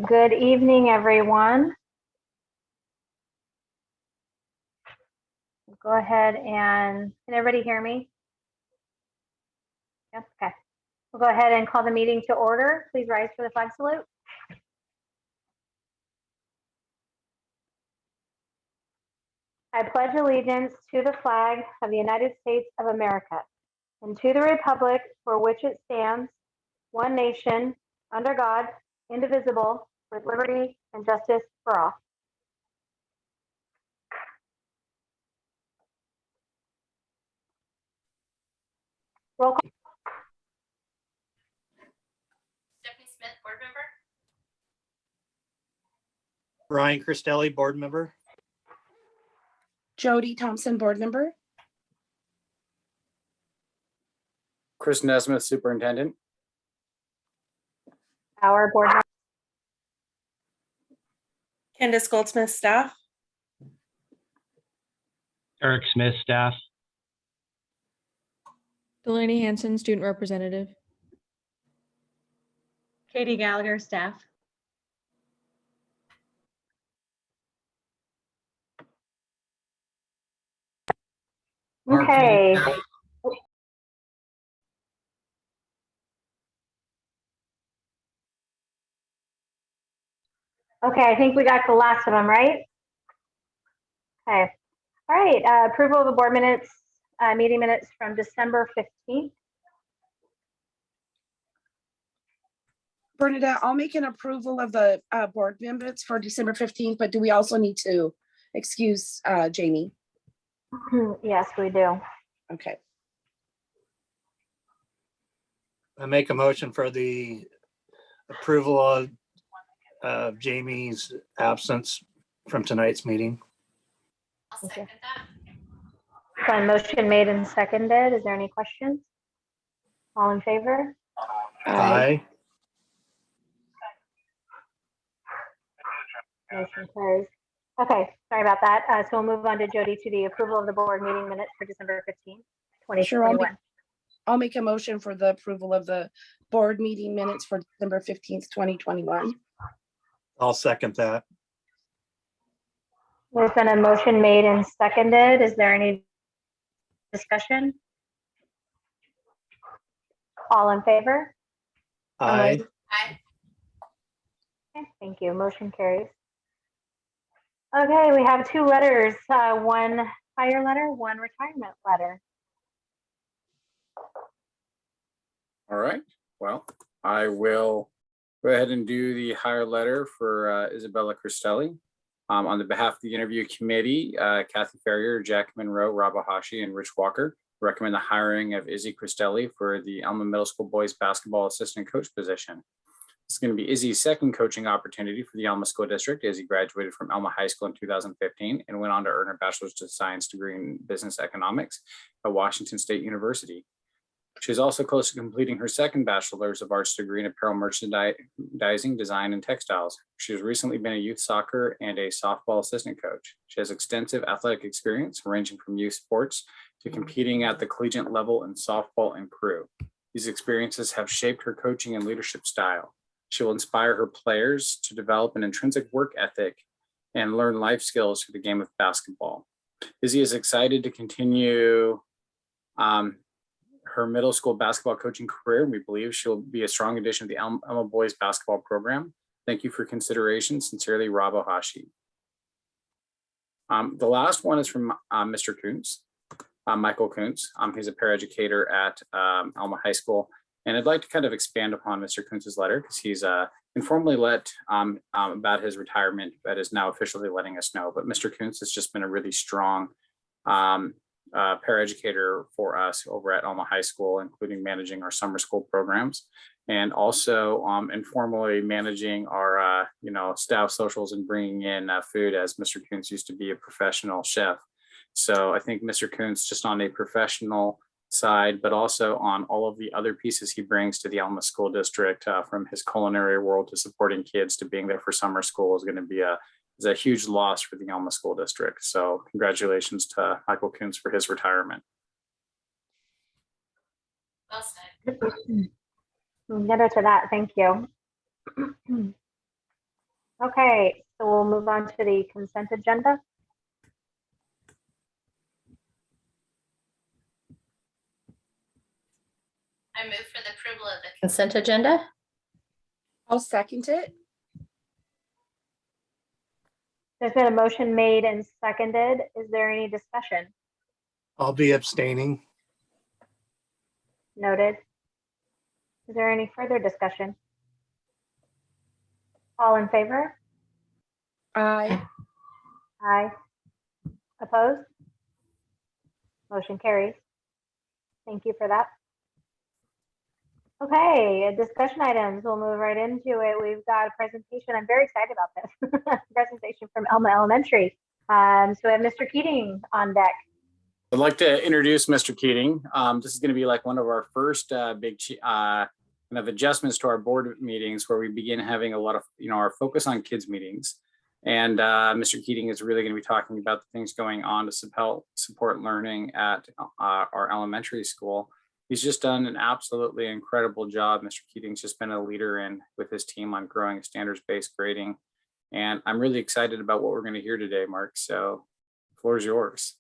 Good evening, everyone. Go ahead and, can everybody hear me? Yes, okay. We'll go ahead and call the meeting to order. Please rise for the flag salute. I pledge allegiance to the flag of the United States of America and to the republic for which it stands, one nation, under God, indivisible, with liberty and justice for all. Roll call. Stephanie Smith, board member. Ryan Cristelli, board member. Jody Thompson, board member. Chris Nesmith, superintendent. Our board member. Candace Goldsmith, staff. Eric Smith, staff. Delaney Hanson, student representative. Katie Gallagher, staff. Okay. Okay, I think we got the last of them, right? Okay. All right, approval of the board minutes, meeting minutes from December 15th. Bernadette, I'll make an approval of the board minutes for December 15th, but do we also need to excuse Jamie? Yes, we do. Okay. I make a motion for the approval of Jamie's absence from tonight's meeting. I'll Okay. second that. So motion made and seconded. Is there any questions? All in favor? Aye. Motion carries. Okay, sorry about that. So we'll move on to Jody to the approval of the board meeting minutes for December 15th, Sure, I'll 2021. I'll make a motion for the approval of the board meeting minutes for December 15th, 2021. I'll second that. There's been a motion made and seconded. Is there any discussion? All in favor? Aye. Aye. Okay, thank you. Motion carries. Okay, we have two letters, one hire letter, one retirement letter. All right, well, I will go ahead and do the hire letter for Isabella Cristelli. On the behalf of the interview committee, Kathy Ferrier, Jack Monroe, Rob Ahashi, and Rich Walker recommend the hiring of Izzy Cristelli for the Elma Middle School boys basketball assistant coach position. It's going to be Izzy's second coaching opportunity for the Elma School District. Izzy graduated from Elma High School in 2015 and went on to earn a bachelor's of science degree in business economics at Washington State University. She is also close to completing her second bachelor's of arts degree in apparel merchandising, design, and textiles. She has recently been a youth soccer and a softball assistant coach. She has extensive athletic experience ranging from youth sports to competing at the collegiate level in softball and crew. These experiences have shaped her coaching and leadership style. She will inspire her players to develop an intrinsic work ethic and learn life skills through the game of basketball. Izzy is excited to continue her middle school basketball coaching career, and we believe she'll be a strong addition to the Elma boys basketball program. Thank you for consideration. Sincerely, Rob Ohashi. The last one is from Mr. Kuntz, Michael Kuntz. He's a paraeducator at Elma High School. And I'd like to kind of expand upon Mr. Kuntz's letter because he's informally let about his retirement, but is now officially letting us know. But Mr. Kuntz has just been a really strong paraeducator for us over at Elma High School, including managing our summer school programs and also informally managing our staff socials and bringing in food, as Mr. Kuntz used to be a professional chef. So I think Mr. Kuntz, just on a professional side, but also on all of the other pieces he brings to the Elma School District, from his culinary world to supporting kids to being there for summer school, is going to be a huge loss for the Elma School District. So congratulations to Michael Kuntz for his retirement. Well said. We'll get into that. Thank you. Okay, so we'll move on to the consent agenda. I move for the approval of the consent agenda. I'll second it. There's been a motion made and seconded. Is there any discussion? I'll be abstaining. Noted. Is there any further discussion? All in favor? Aye. Aye. Opposed? Motion carries. Thank you for that. Okay, discussion items. We'll move right into it. We've got a presentation. I'm very excited about this. Presentation from Elma Elementary. So we have Mr. Keating on deck. I'd like to introduce Mr. Keating. This is going to be like one of our first big kind of adjustments to our board meetings where we begin having a lot of, our focus on kids meetings. And Mr. Keating is really going to be talking about the things going on to support learning at our elementary school. He's just done an absolutely incredible job. Mr. Keating's just been a leader with his team on growing standards-based grading. And I'm really excited about what we're going to hear today, Mark. So the floor is yours.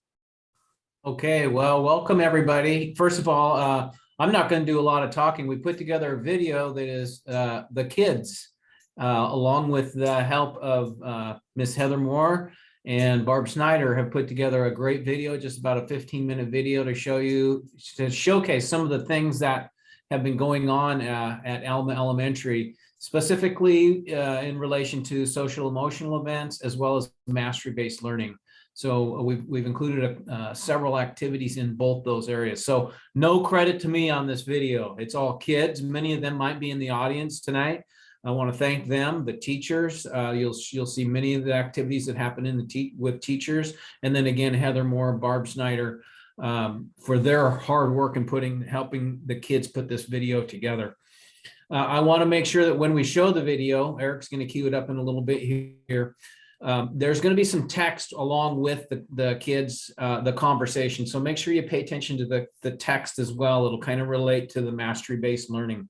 Okay, well, welcome everybody. First of all, I'm not going to do a lot of talking. We put together a video that is the kids, along with the help of Miss Heather Moore and Barb Snyder have put together a great video, just about a 15-minute video to showcase some of the things that have been going on at Elma Elementary, specifically in relation to social emotional events, as well as mastery-based learning. So we've included several activities in both those areas. So no credit to me on this video. It's all kids. Many of them might be in the audience tonight. I want to thank them, the teachers. You'll see many of the activities that happen with teachers. And then again, Heather Moore, Barb Snyder, for their hard work in helping the kids put this video together. I want to make sure that when we show the video, Eric's going to cue it up in a little bit here. There's going to be some text along with the kids, the conversation. So make sure you pay attention to the text as well. It'll kind of relate to the mastery-based learning.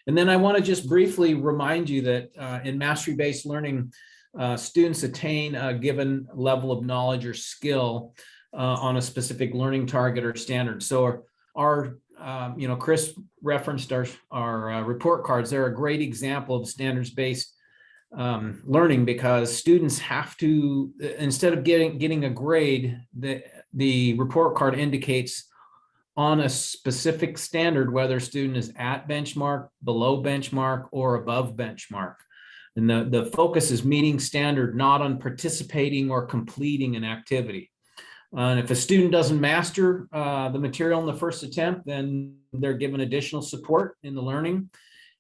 And then I want to just briefly remind you that in mastery-based learning, students attain a given level of knowledge or skill on a specific learning target or standard. So our Chris referenced our report cards. They're a great example of standards-based learning, because students have to, instead of getting a grade, the report card indicates on a specific standard whether a student is at benchmark, below benchmark, or above benchmark. And the focus is meeting standard, not on participating or completing an activity. And if a student doesn't master the material in the first attempt, then they're given additional support in the learning.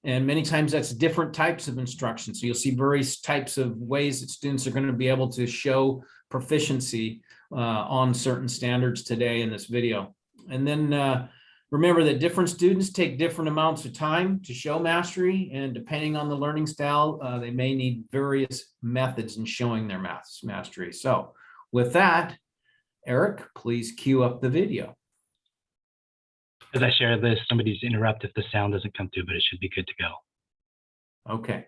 And many times that's different types of instruction. So you'll see various types of ways that students are going to be able to show proficiency on certain standards today in this video. And then remember that different students take different amounts of time to show mastery, and depending on the learning style, they may need various methods in showing their mastery. So with that, Eric, please cue up the video. As I share this, somebody's interrupt if the sound doesn't come through, but it should be good to go. Okay.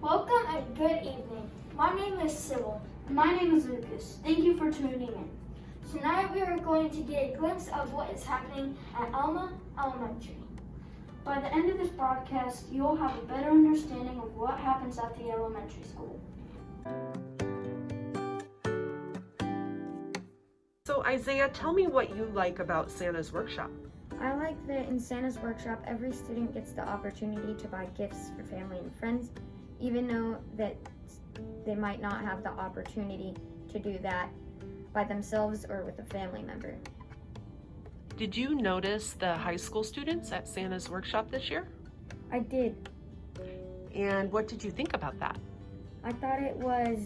Welcome and good evening. My name is Sybil. And my name is Lucas. Thank you for tuning in. Tonight we are going to get a glimpse of what is happening at Elma Elementary. By the end of this broadcast, you will have a better understanding of what happens at the elementary school. So Isaiah, tell me what you like about Santa's workshop. I like that in Santa's workshop, every student gets the opportunity to buy gifts for family and friends, even though that they might not have the opportunity to do that by themselves or with a family member. Did you notice the high school students at Santa's workshop this year? I did. And what did you think about that? I thought it was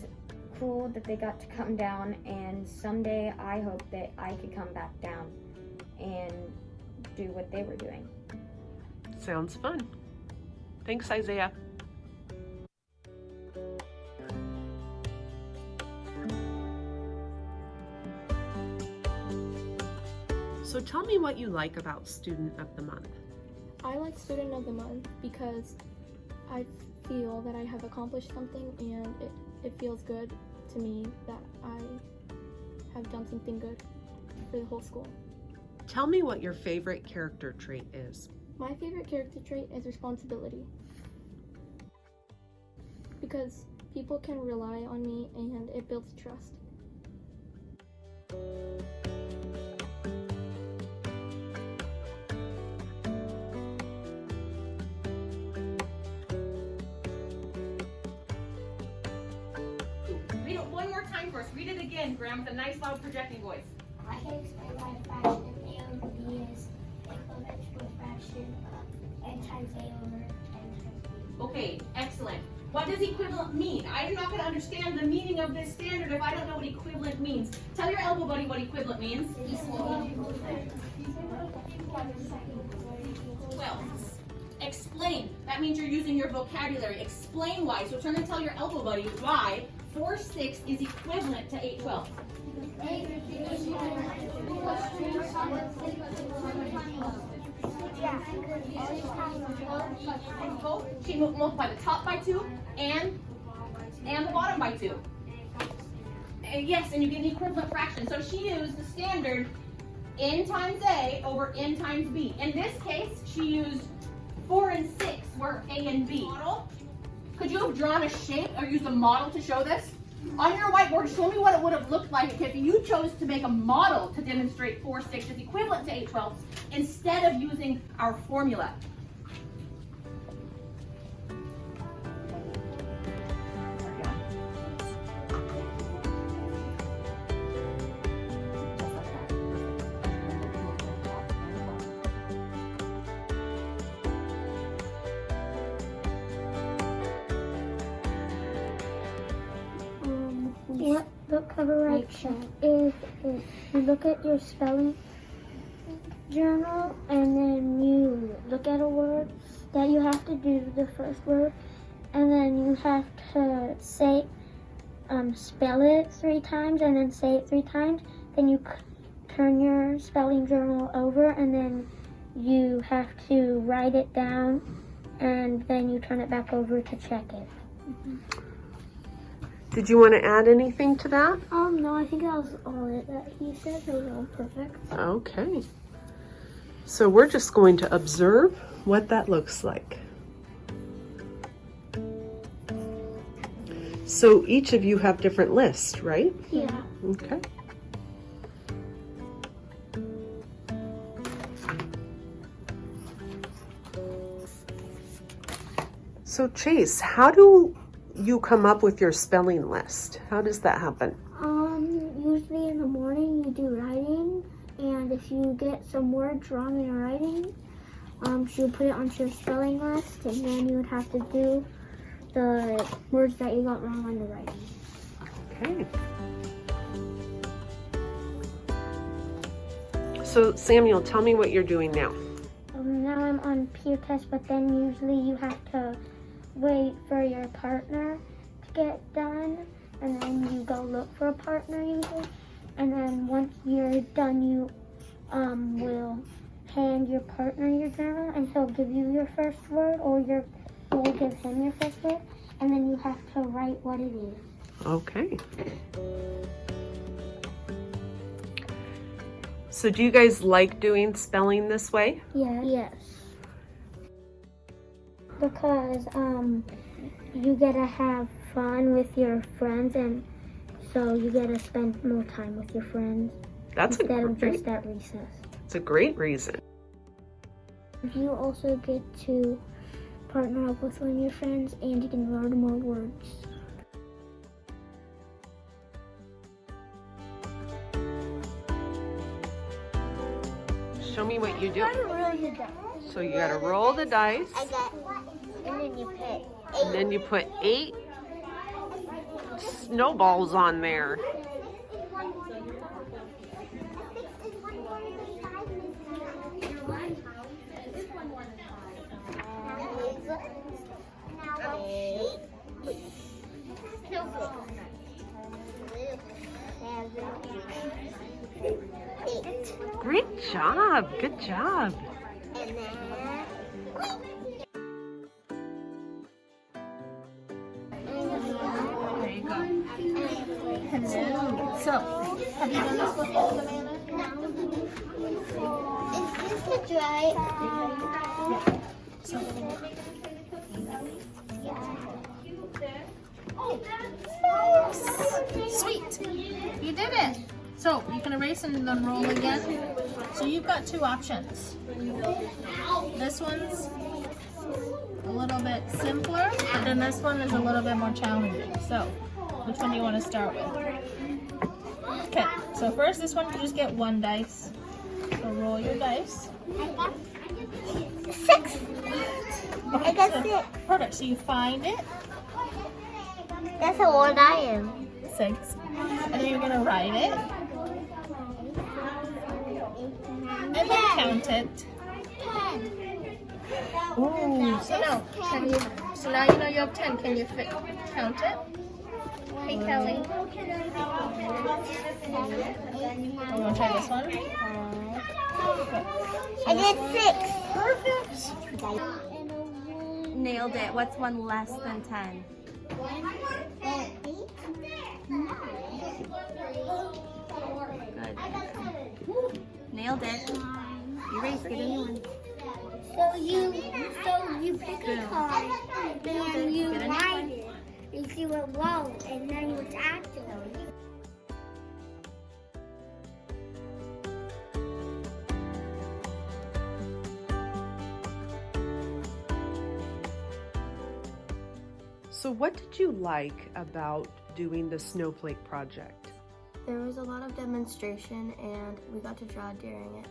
cool that they got to come down, and someday I hope that I could come back down and do what they were doing. Sounds fun. Thanks, Isaiah. So tell me what you like about Student of the Month. I like Student of the Month because I feel that I have accomplished something, and it feels good to me that I have done something good for the whole school. Tell me what your favorite character trait is. My favorite character trait is responsibility, because people can rely on me and it builds trust. Read it one more time for us. Read it again, Graham, with a nice loud projecting voice. I can explain why fraction A over B is equivalent to a fraction of n times A over n times B. Okay, excellent. What does equivalent mean? I'm not going to understand the meaning of this standard if I don't know what equivalent means. Tell your elbow buddy what equivalent means. Well, explain. That means you're using your vocabulary. Explain why. So turn and tell your elbow buddy why 4/6 is equivalent to 8/12. She multiplied the top by 2 and the bottom by 2. Yes, and you get an equivalent fraction. So she used the standard n times A over n times B. In this case, she used 4 and 6 were A and B. Model. Could you have drawn a shape or used a model to show this? On your whiteboard, show me what it would have looked like if you chose to make a model to demonstrate 4/6 is equivalent to 8/12 instead of using our formula. What book cover right is you look at your spelling journal and then you look at a word that you have to do the first word, and then you have to say spell it 3 times and then say it 3 times. Then you turn your spelling journal over and then you have to write it down, and then you turn it back over to check it. Did you want to add anything to that? No, I think that was all it that he said. It was all perfect. Okay. So we're just going to observe what that looks like. So each of you have different lists, right? Yeah. Okay. So Chase, how do you come up with your spelling list? How does that happen? Usually in the morning you do writing, and if you get some words wrong in your writing, she'll put it onto your spelling list, and then you would have to do the words that you got wrong on the writing. Okay. So Samuel, tell me what you're doing now. Now I'm on peer test, but then usually you have to wait for your partner to get done, and then you go look for a partner usually, and then once you're done you will hand your partner your journal, and he'll give you your first word, or you'll give him your first word, and then you have to write what it is. Okay. So do you guys like doing spelling this way? Yes. Because you get to have fun with your friends, and so you get to spend more time with your friends. That's instead of just at recess. It's a great reason. You also get to partner up with one of your friends, and you can learn more words. Show me what you do. Roll the dice. So you gotta roll the dice, And then you put and then you put 8 snowballs on there. Great job. Good job. There you go. So, have you done this before, Amanda? No. Is this the dry? Sweet. You did it. So you can erase and then roll again. So you've got two options. This one's a little bit simpler, and then this one is a little bit more challenging. So which one do you want to start with? Okay, so first this one, you just get one dice. So roll your dice. I got 6. I got 6. Perfect, so you find it. That's how old I am. 6. And then you're gonna write it. And then count it. 10. Ooh, so now you know you have 10. Can you count it? Hey, Kelly. You want to try this one? I did 6. Perfect. Nailed it. What's one less than 10? Good. Nailed it. Erase. Get a new one. So you pick a card, then you write it, you see what wrong, and then what's actually. So what did you like about doing the snowflake project? There was a lot of demonstration and we got to draw during it.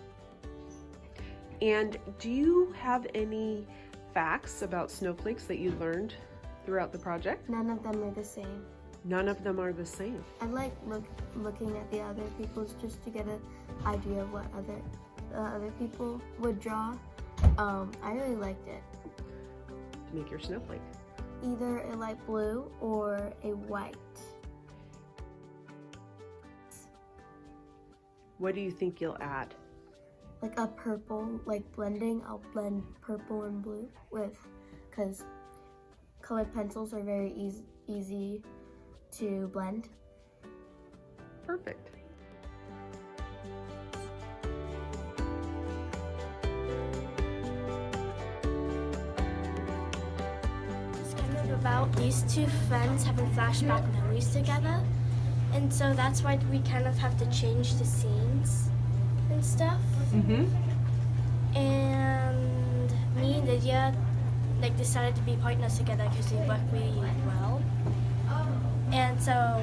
And do you have any facts about snowflakes that you learned throughout the project? None of them are the same. None of them are the same. I like looking at the other people's just to get an idea of what other people would draw. I really liked it. To make your snowflake. Either a light blue or a white. What do you think you'll add? Like a purple, like blending, I'll blend purple and blue because colored pencils are very easy to blend. Perfect. It's kind of about these two friends having flashback memories together, and so that's why we kind of have to change the scenes and stuff. And me and Lydia decided to be partners together because we work really well. And so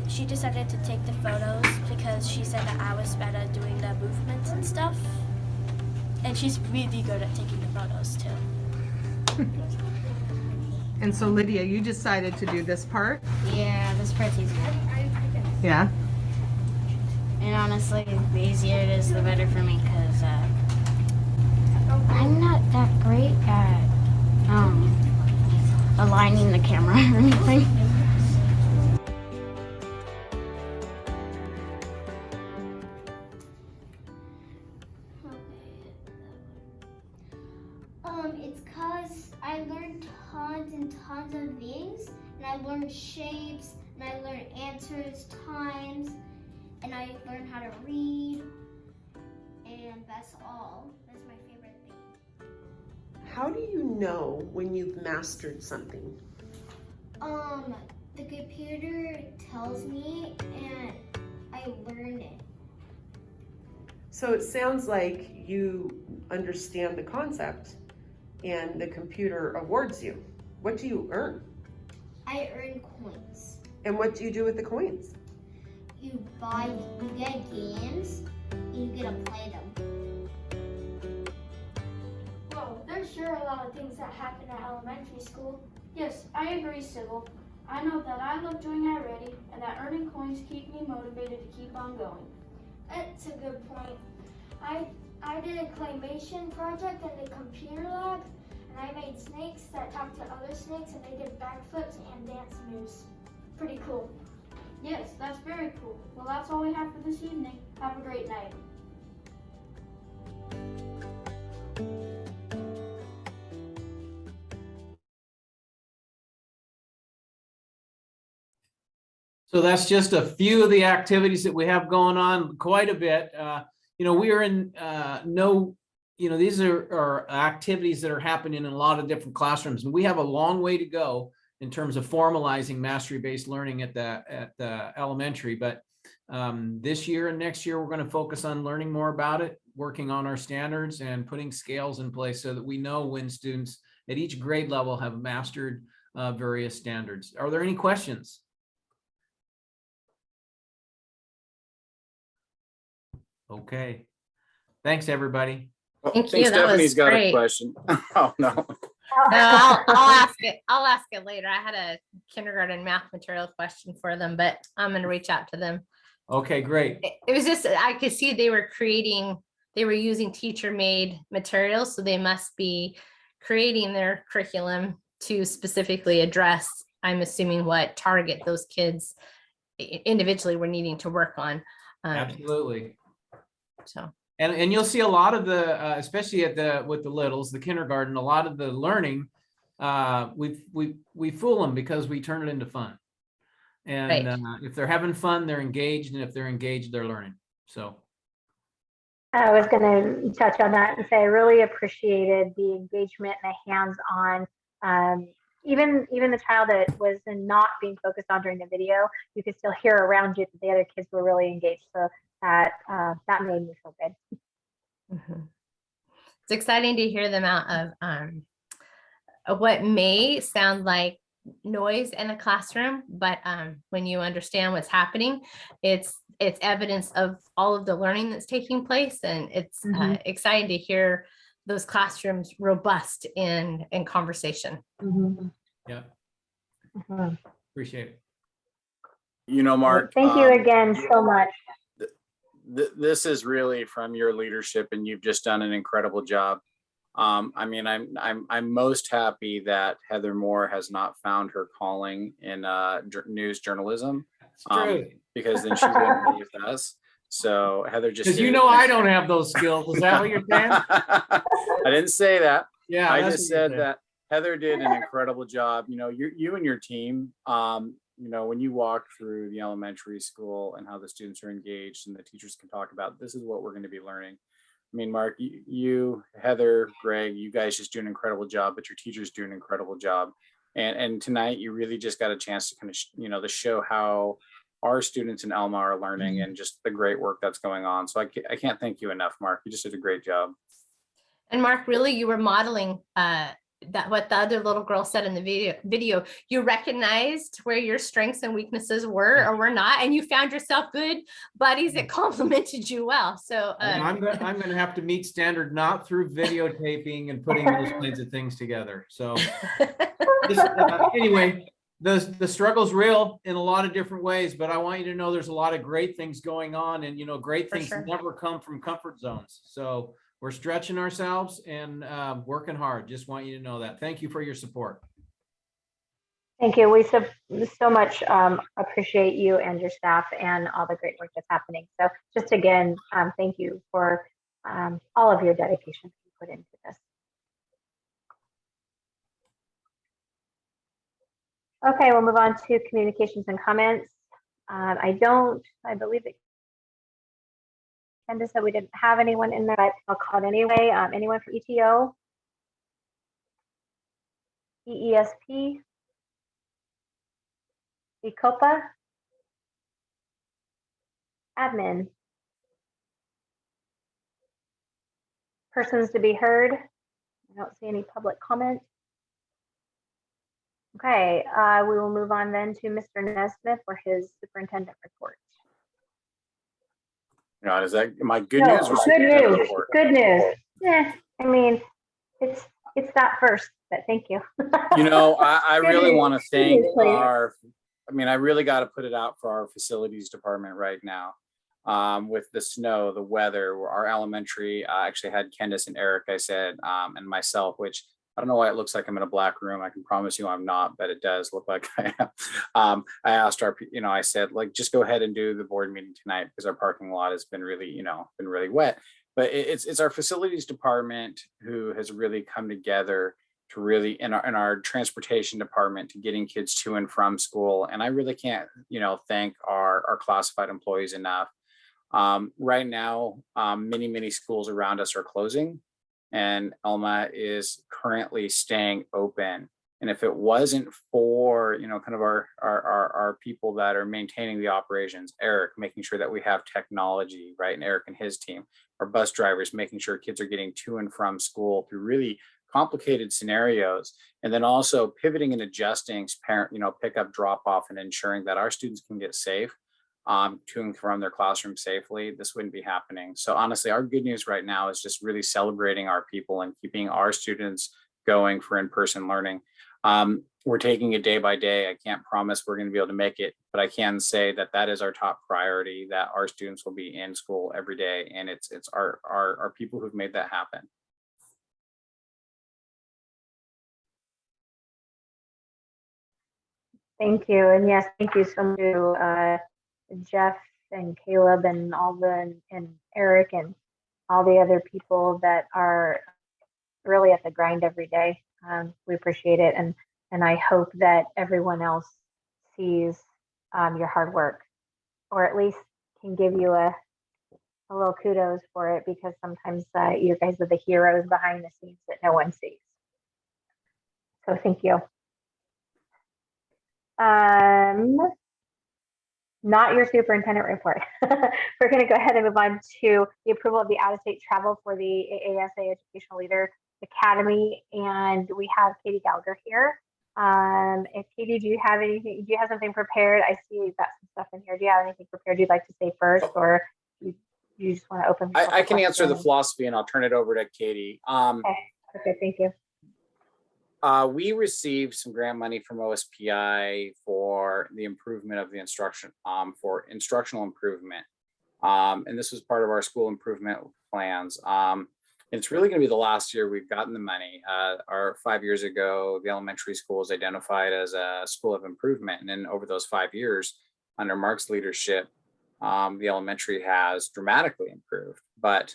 she decided to take the photos because she said that I was better doing the movements and stuff. And she's really good at taking the photos too. And so Lydia, you decided to do this part? Yeah, this part's easier. Yeah. And honestly, the easier it is, the better for me, because I'm not that great at aligning the camera or anything. It's because I learned tons and tons of things, and I learned shapes, and I learned answers, times, and I learned how to read, and that's all. That's my favorite thing. How do you know when you've mastered something? The computer tells me, and I learn it. So it sounds like you understand the concept and the computer awards you. What do you earn? I earn coins. And what do you do with the coins? You get games, and you get to play them. Well, there's sure a lot of things that happen at elementary school. Yes, I agree, Sybil. I know that I love doing iReady, and that earning coins keep me motivated to keep on going. That's a good point. I did a claymation project in the computer lab, and I made snakes that talked to other snakes, and they did backflips and dance moves. Pretty cool. Yes, that's very cool. Well, that's all we have for this evening. Have a great night. So that's just a few of the activities that we have going on, quite a bit. We are in these are activities that are happening in a lot of different classrooms, and we have a long way to go in terms of formalizing mastery-based learning at the elementary. But this year and next year, we're going to focus on learning more about it, working on our standards and putting scales in place so that we know when students at each grade level have mastered various standards. Are there any questions? Okay. Thanks, everybody. Thank think you. That was Stephanie's got great. a question. Oh, no. No, I'll ask it. I'll ask it later. I had a kindergarten math material question for them, but I'm going to reach out to them. Okay, great. It was just, I could see they were using teacher-made materials, so they must be creating their curriculum to specifically address, I'm assuming, what target those kids individually were needing to work on. Absolutely. So. And you'll see a lot of the, especially with the littles, the kindergarten, a lot of the learning, we fool them because we turn it into fun. And Right. If they're having fun, they're engaged, and if they're engaged, they're learning. So I was going to touch on that and say I really appreciated the engagement and the hands-on. Even the child that was not being focused on during the video, you could still hear around you that the other kids were really engaged. So that made me feel good. Mm-hmm. It's exciting to hear them out of what may sound like noise in the classroom, but when you understand what's happening, it's evidence of all of the learning that's taking place, and it's exciting to hear those classrooms robust in conversation. yeah, appreciate it. Mark, thank you again so much. This is really from your leadership, and you've just done an incredible job. I'm most happy that Heather Moore has not found her calling in news journesm, because then she wouldn't be with us. So Heather just, because I don't have those skills. Is that what you're saying? I didn't say that. Yeah, I just said that Heather did an incredible job. You and your team, when you walk through the elementary school and how the students are engaged and the teachers can talk about, this is what we're going to be learning. I mean, Mark, you, Heather, Greg, you guys just do an incredible job, but your teachers do an incredible job. And tonight you really just got a chance to kind of, to show how our students in Elma are learning and just the great work that's going on. So I can't thank you enough, Mark. You just did a great job. And Mark, really, you were modeling that what the other little girl said in the video. You recognized where your strengths and weaknesses were or were not, and you found yourself good buddies that complimented you well. So I'm going to have to meet standard, not through videotaping and putting those kinds of things together. So anyway, the struggle's real in a lot of different ways, but I want you to know there's a lot of great things going on, and great things never come from comfort zones. So we're stretching ourselves and working hard. Just want you to know that. Thank you for your support. Thank you. We so much appreciate you and your staff and all the great work that's happening. So just again, thank you for all of your dedication you put into this. Okay, we'll move on to communications and comments. I believe that Candace said we didn't have anyone in there, but I'll call it anyway. Anyone from ETO? EESP? ECOPA? Admin? Persons to be heard? I don't see any public comment. Okay, we will move on then to Mr. Nesmith for his superintendent report. Is that my good news? Or Good news. Good news. Yeah, I mean, it's that first, but thank you. I really want to thank I really got to put it out for our facilities department right now. With the snow, the weather, our elementary actually had Candace and Eric, I said, and myself, which I don't know why it looks like I'm in a black room. I can promise you I'm not, but it does look like I am. I asked I said, just go ahead and do the board meeting tonight because our parking lot has been really, been really wet. But it's our facilities department who has really come together to really in our transportation department to getting kids to and from school. And I really can't, thank our classified employees enough. Right now, many schools around us are closing, and Elma is currently staying open. And if it wasn't for, kind of our people that are maintaining the operations, Eric, making sure that we have technology, right? And Eric and his team, our bus drivers, making sure kids are getting to and from school through really complicated scenarios. And then also pivoting and adjusting parent, pick up, drop off, and ensuring that our students can get safe to and from their classroom safely, this wouldn't be happening. So honestly, our good news right now is just really celebrating our people and keeping our students going for in-person learning. We're taking it day by day. I can't promise we're going to be able to make it, but I can say that that is our top priority, that our students will be in school every day. And it's our people who've made that happen. Thank you. And yes, thank you so much to Jeff and Caleb and and Eric and all the other people that are really at the grind every day. We appreciate it. And I hope that everyone else sees your hard work, or at least can give you a little kudos for it, because sometimes you guys are the heroes behind the scenes that no one sees. So thank you. Not your superintendent report. We're going to go ahead and move on to the approval of the out-of-state travel for the AASA Educational Leader Academy, and we have Katie Gallagher here. If Katie, do you have anything? Do you have something prepared? I see you've got some stuff in here. Do you have anything prepared you'd like to say first, or you just want to open? I can answer the philosophy, and I'll turn it over to Katie. Okay, thank you. We received some grant money from OSPI for the improvement of the instruction, for instructional improvement. And this was part of our school improvement plans. It's really going to be the last year we've gotten the money. 5 years ago, the elementary school was identified as a school of improvement. And then over those 5 years, under Mark's leadership, the elementary has dramatically improved. But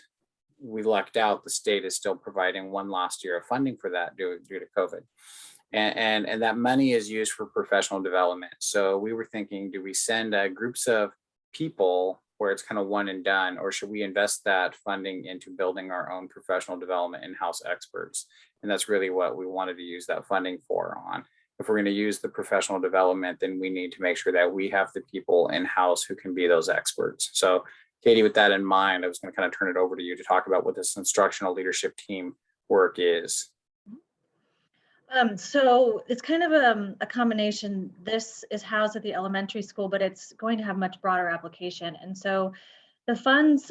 we lucked out. The state is still providing one last year of funding for that due to COVID. And that money is used for professional development. So we were thinking, do we send groups of people where it's kind of one and done, or should we invest that funding into building our own professional development in-house experts? And that's really what we wanted to use that funding for. If we're going to use the professional development, then we need to make sure that we have the people in-house who can be those experts. So Katie, with that in mind, I was going to kind of turn it over to you to talk about what this instructional leadership team work is. So it's kind of a combination. This is housed at the elementary school, but it's going to have much broader application. And so the funds,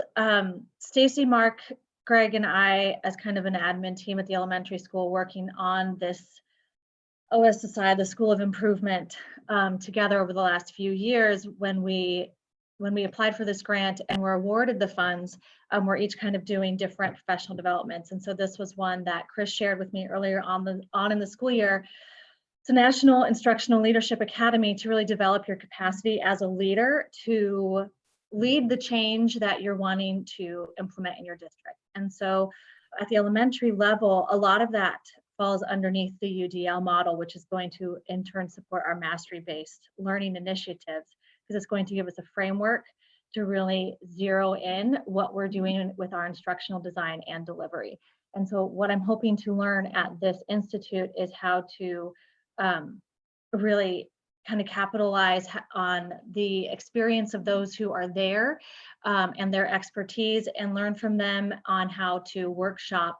Stacy, Mark, Greg, and I, as kind of an admin team at the elementary school, working on this OSSI, the School of Improvement, together over the last few years. When we applied for this grant and were awarded the funds, we're each kind of doing different professional developments. And so this was one that Chris shared with me earlier on in the school year. It's a National Instructional Leadership Academy to really develop your capacity as a leader to lead the change that you're wanting to implement in your district. And so at the elementary level, a lot of that falls underneath the UDL model, which is going to in turn support our mastery-based learning initiatives, because it's going to give us a framework to really zero in what we're doing with our instructional design and delivery. And so what I'm hoping to learn at this institute is how to really kind of capitalize on the experience of those who are there and their expertise, and learn from them on how to workshop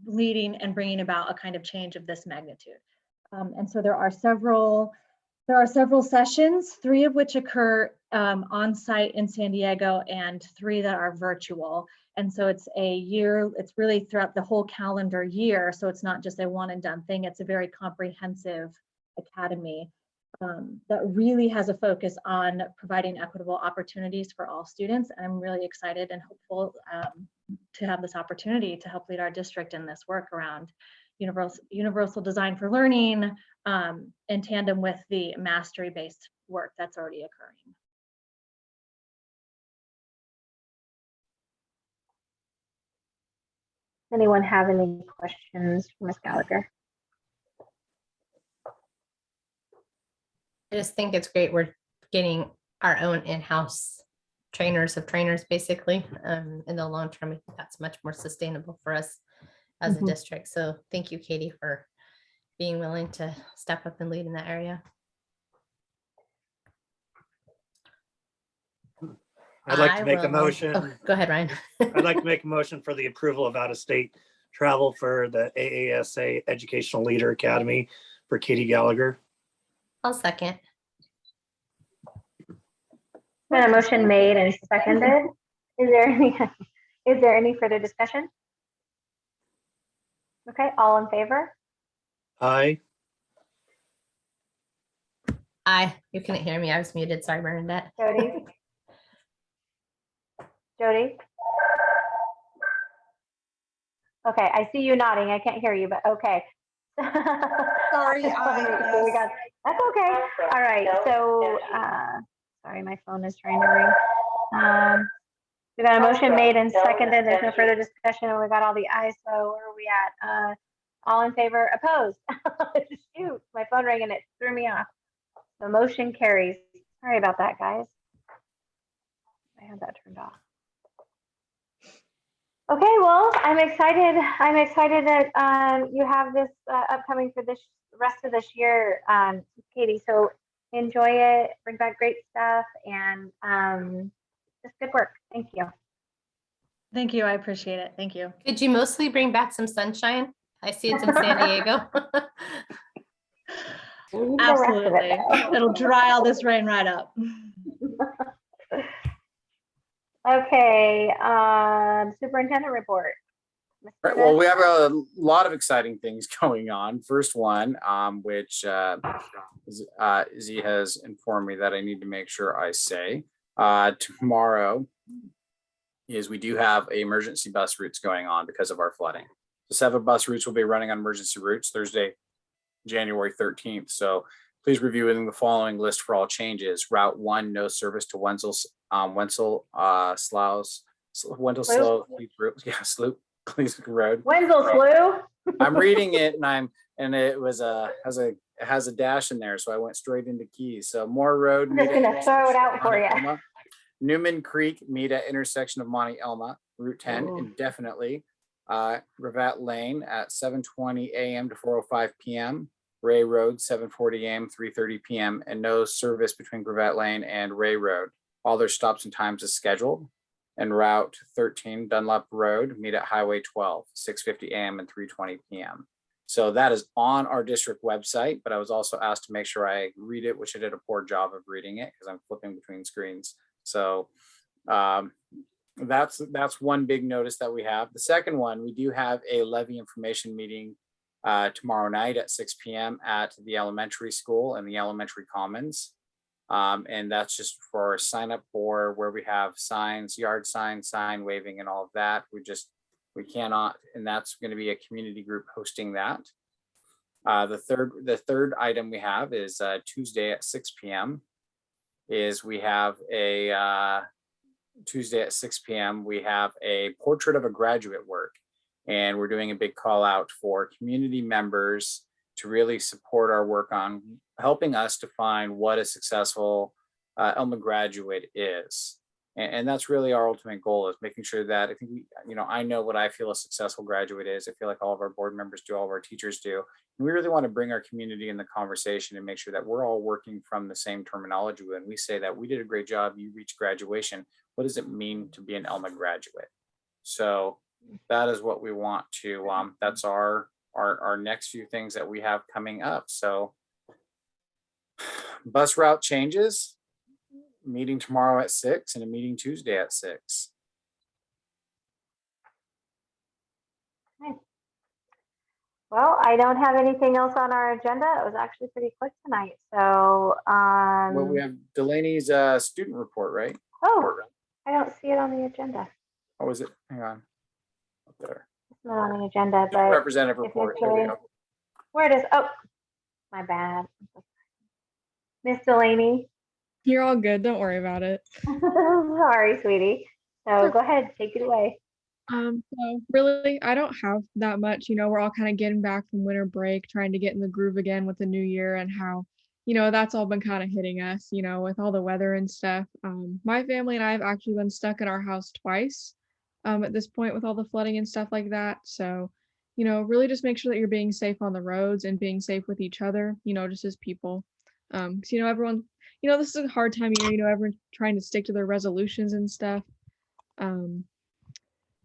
leading and bringing about a kind of change of this magnitude. And so there are several sessions, 3 of which occur on site in San Diego and 3 that are virtual. And so it's a year, it's really throughout the whole calendar year. So it's not just a one and done thing. It's a very comprehensive academy that really has a focus on providing equitable opportunities for all students. And I'm really excited and hopeful to have this opportunity to help lead our district in this work around universal design for learning, in tandem with the mastery-based work that's already occurring. anyone have any questions for Ms. Gallagher? I just think it's great we're getting our own in-house trainers of trainers, basically. In the long term, I think that's much more sustainable for us as a Mhm. district. So thank you, Katie, for being willing to step up and lead in that area. I'd like to I make a will- motion. oh, go ahead, Ryan. I'd like to make a motion for the approval of out-of-state travel for the AASA Educational Leader Academy for Katie Gallagher. I'll second. Been a motion made and seconded. Is there any further discussion? Okay, all in favor? Aye. Aye. You couldn't hear me. I was muted. Sorry, Bernadette. Jody? Jody? Okay, I see you nodding. I can't hear you, but okay. Sorry, So we got, that's okay. All right, so, sorry, my phone is trying to ring. We got a motion made and seconded. There's no further discussion, and we got all the ayes. So where are we at? All in favor, opposed? Shoot, my phone rang and it threw me off. The motion carries. Sorry about that, guys. I had that turned off. Okay, well, I'm excited. I'm excited that you have this upcoming for this rest of this year, Katie. So enjoy it, bring back great stuff, and just good work. Thank you. Thank you. I appreciate it. Thank you. Could you mostly bring back some sunshine? I see it's in San Diego. Absolutely. It'll dry all this rain right up. Okay, superintendent report. Right, well, we have a lot of exciting things going on. First one, which Izzy has informed me that I need to make sure I say tomorrow is we do have emergency bus routes going on because of our flooding. The 7 bus routes will be running on emergency routes Thursday, January 13th. So please review within the following list for all changes. Route 1, no service to Wenzel Slough, Cleveland Road. Wenzel Slough. I'm reading it and it was has a dash in there, so I went straight into Keys. So Moore Road. I'm just gonna throw it out for you. Elma. Newman Creek meet at intersection of Monte Elma, Route 10 Ooh. indefinitely. Gravatt Lane at 7:20 a.m. to 4:05 p.m. Ray Road 7:40 a.m. 3:30 p.m. and no service between Gravatt Lane and Ray Road. All their stops and times is scheduled. And Route 13 Dunlop Road meet at Highway 12 6:50 a.m. and 3:20 p.m. So that is on our district website, but I was also asked to make sure I read it, which I did a poor job of reading it because I'm flipping between screens. So that's one big notice that we have. The second one, we do have a levy information meeting tomorrow night at 6 p.m. at the elementary school and the elementary commons. And that's just for sign up for where we have signs, yard signs, sign waving and all of that. We cannot, and that's going to be a community group hosting that. The third item we have is Tuesday at 6 p.m. is we have a Tuesday at 6 p.m. we have a portrait of a graduate work, and we're doing a big call out for community members to really support our work on helping us define what a successful Elma graduate is. And that's really our ultimate goal, is making sure that I think I know what I feel a successful graduate is. I feel like all of our board members do, all of our teachers do. And we really want to bring our community in the conversation and make sure that we're all working from the same terminology. When we say that we did a great job, you reached graduation, what does it mean to be an Elma graduate? So that is what we want to, that's our next few things that we have coming up. So bus route changes, meeting tomorrow at 6 and a meeting Tuesday at 6. Okay. Well, I don't have anything else on our agenda. It was actually pretty quick tonight. So, Well, we have Delaney's student report, right? Oh, I don't see it on the agenda. Oh, is it? Hang on. Up there. It's not on the agenda, but Representative if report. it's There we a- go. Where it is? Oh, my bad. Miss Delaney. You're all good. Don't worry about it. Sorry, sweetie. So go ahead, take it away. So really, I don't have that much. We're all kind of getting back from winter break, trying to get in the groove again with the new year and how, that's all been kind of hitting us, with all the weather and stuff. My family and I have actually been stuck in our house twice, at this point with all the flooding and stuff like that. So, really just make sure that you're being safe on the roads and being safe with each other, just as people. 'Cause, everyone, this is a hard time of year, everyone's trying to stick to their resolutions and stuff. Um,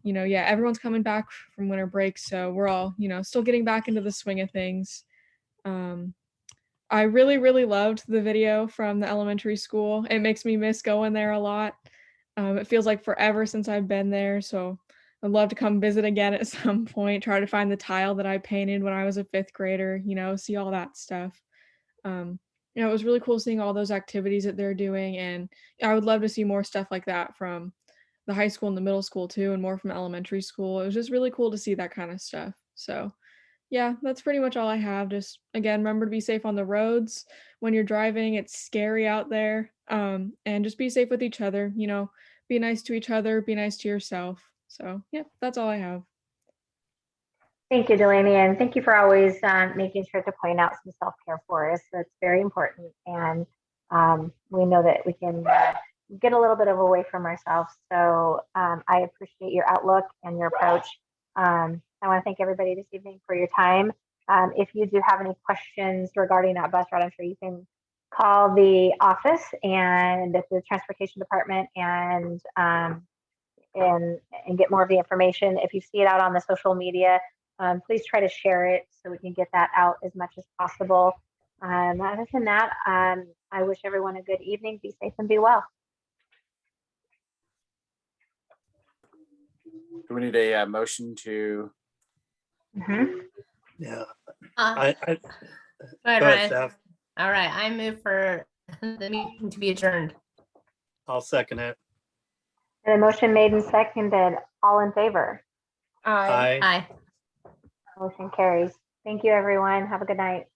yeah, everyone's coming back from winter break, so we're all, still getting back into the swing of things. Um, I really, really loved the video from the elementary school. It makes me miss going there a lot. It feels like forever since I've been there, so I'd love to come visit again at some point, try to find the tile that I painted when I was a fifth grader, see all that stuff. It was really cool seeing all those activities that they're doing, and I would love to see more stuff like that from the high school and the middle school too, and more from elementary school. It was just really cool to see that kind of stuff. So, yeah, that's pretty much all I have. Just again, remember to be safe on the roads when you're driving. It's scary out there. And just be safe with each other, be nice to each other, be nice to yourself. So, yeah, that's all I have. Thank you, Delaney, and thank you for always making sure to point out some self-care for us. That's very important, and we know that we can get a little bit of away from ourselves. So I appreciate your outlook and your approach. I want to thank everybody this evening for your time. If you do have any questions regarding that bus route, I'm sure you can call the office and the transportation department and get more of the information. If you see it out on the social media, please try to share it so we can get that out as much as possible. Other than that, I wish everyone a good evening. Be safe and be well. Do we need a motion to? Yeah. Go Go ahead, ahead, Ryan. Steph. All right, I move for the meeting to be adjourned. I'll second it. And a motion made and seconded. All in favor? Aye. Aye. Motion carries. Thank you, everyone. Have a good night.